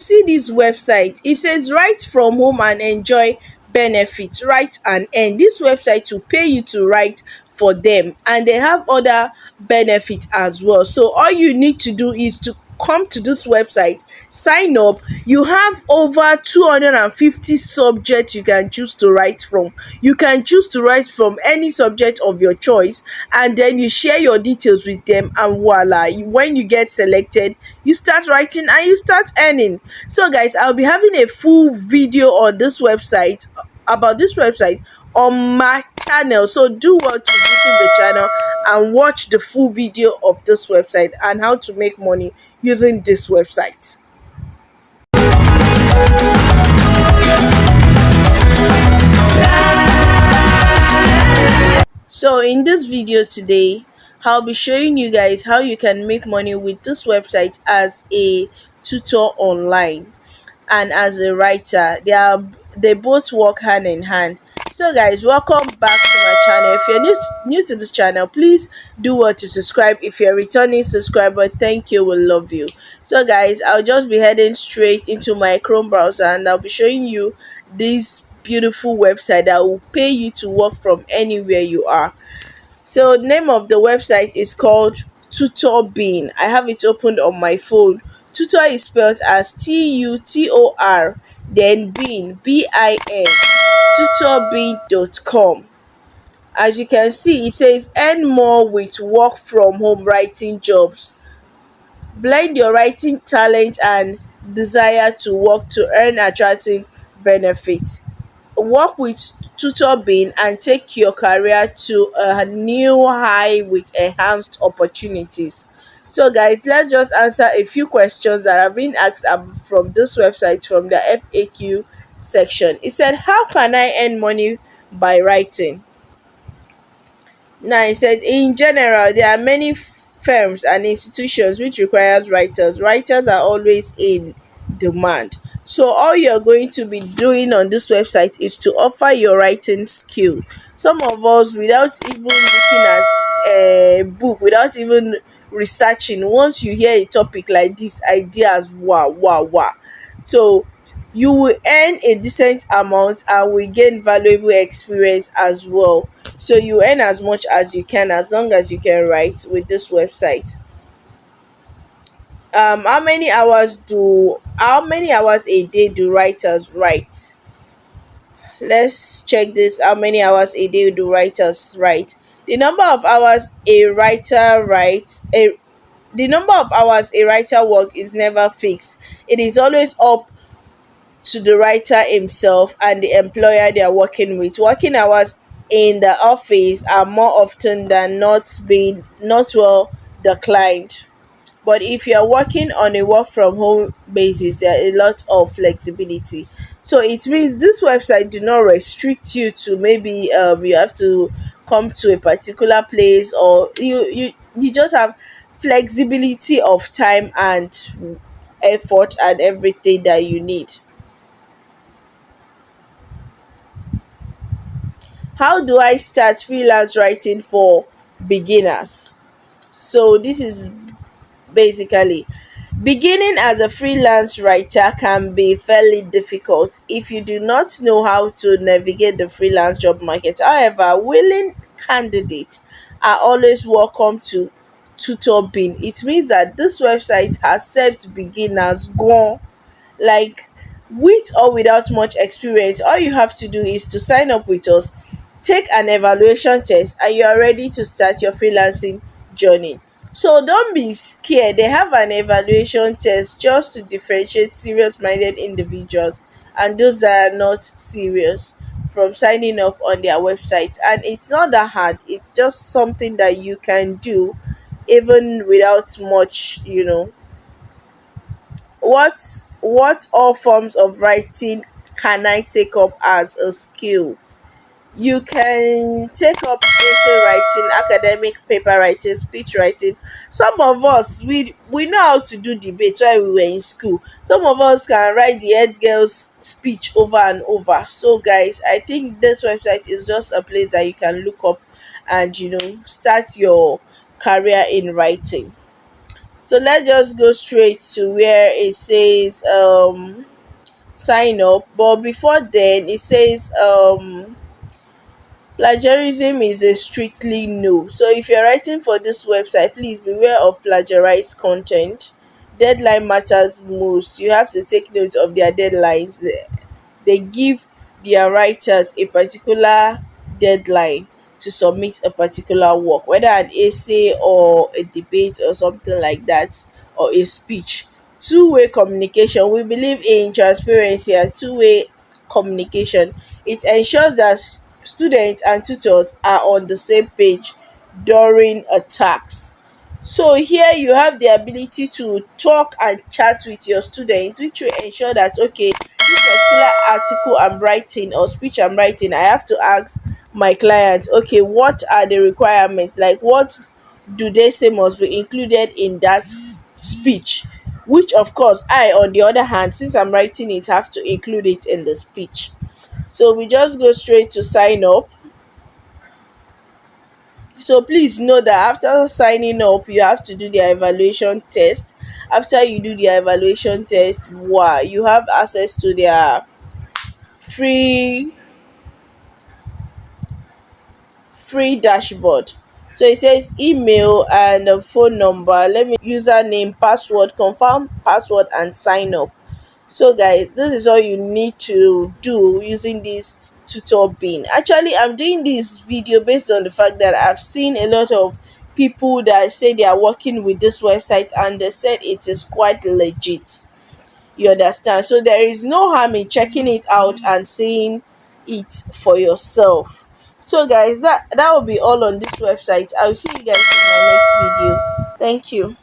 see this website, it says write from home and enjoy benefits, write and earn. This website will pay you to write for them, and they have other benefits as well. So all you need to do is to come to this website, sign up. You have over 250 subjects you can choose to write from. You can choose to write from any subject of your choice, and then you share your details with them, and voila, when you get selected, you start writing and you start earning. So guys, I'll be having a full video on this website, about this website, on my channel. So do well to visit the channel and watch the full video of this website and how to make money using this website. So in this video today, I'll be showing you guys how you can make money with this website as a tutor online and as a writer. They both work hand in hand. So guys, welcome back to my channel. If you're new to this channel, please do well to subscribe. If you're a returning subscriber, thank you, we love you. So guys, I'll just be heading straight into my Chrome browser, and I'll be showing you this beautiful website that will pay you to work from anywhere you are. So the name of the website is called Tutor. I have it opened on my phone. Tutor is spelled as Tutor, then Bin, BIN, tutorbean.com. As you can see, it says earn more with work from home writing jobs. Blend your writing talent and desire to work to earn attractive benefits. Work with Tutor and take your career to a new high with enhanced opportunities. So guys, let's just answer a few questions that have been asked from this website, from the FAQ section. It said, how can I earn money by writing? Now it said, in general, there are many firms and institutions which requires writers. Writers are always in demand. So all you're going to be doing on this website is to offer your writing skill. Some of us, without even looking at a book, without even researching, once you hear a topic like this, ideas, wow, wow, wow. So you will earn a decent amount and will gain valuable experience as well. So you earn as much as you can, as long as you can write with this website. How many hours a day do writers write? Let's check this. How many hours a day do writers write? The number of hours a writer writes a the number of hours a writer work is never fixed. It is always up to the writer himself and the employer they are working with. Working hours in the office are more often than not well declined. But if you're working on a work from home basis, there are a lot of flexibility. So it means this website do not restrict you to, maybe you have to come to a particular place, or you just have flexibility of time and effort and everything that you need. How do I start freelance writing for beginners? So this is basically, beginning as a freelance writer can be fairly difficult if you do not know how to navigate the freelance job market. However, willing candidates are always welcome to Tutor. It means that this website accepts beginners gone, like, with or without much experience. All you have to do is to sign up with us, take an evaluation test, and you are ready to start your freelancing journey. So don't be scared. They have an evaluation test just to differentiate serious minded individuals and those that are not serious from signing up on their website. And it's not that hard, it's just something that you can do even without much, what all forms of writing can I take up as a skill? You can take up essay writing, academic paper writing, speech writing. Some of us, we know how to do debate while we were in school. Some of us can write the head girl's speech over and over. So guys, I think this website is just a place that you can look up and start your career in writing. So let's just go straight to where it says sign up. But before then, it says plagiarism is a strictly no. So if you're writing for this website, please beware of plagiarized content. Deadline matters most. You have to take note of their deadlines. They give their writers a particular deadline to submit a particular work, whether an essay or a debate or something like that, or a speech. Two-way communication. We believe in transparency and two-way communication. It ensures that students and tutors are on the same page during a task. So here you have the ability to talk and chat with your students, which will ensure that okay, this particular article I'm writing or speech I'm writing, I have to ask my client, okay, what are the requirements? Like what do they say must be included in that speech? Which of course I, on the other hand, since I'm writing it, have to include it in the speech. So we just go straight to sign up. So please know that after signing up, you have to do the evaluation test. After you do the evaluation test, wow, you have access to their free free dashboard. So it says email and phone number. Let me username, password, confirm password, and sign up. So guys, this is all you need to do using this tutor bin. Actually, I'm doing this video based on the fact that I've seen a lot of people that say they are working with this website and they said it is quite legit. You understand? So there is no harm in checking it out and seeing it for yourself. So guys, that will be all on this website. I'll see you guys in my next video. Thank you.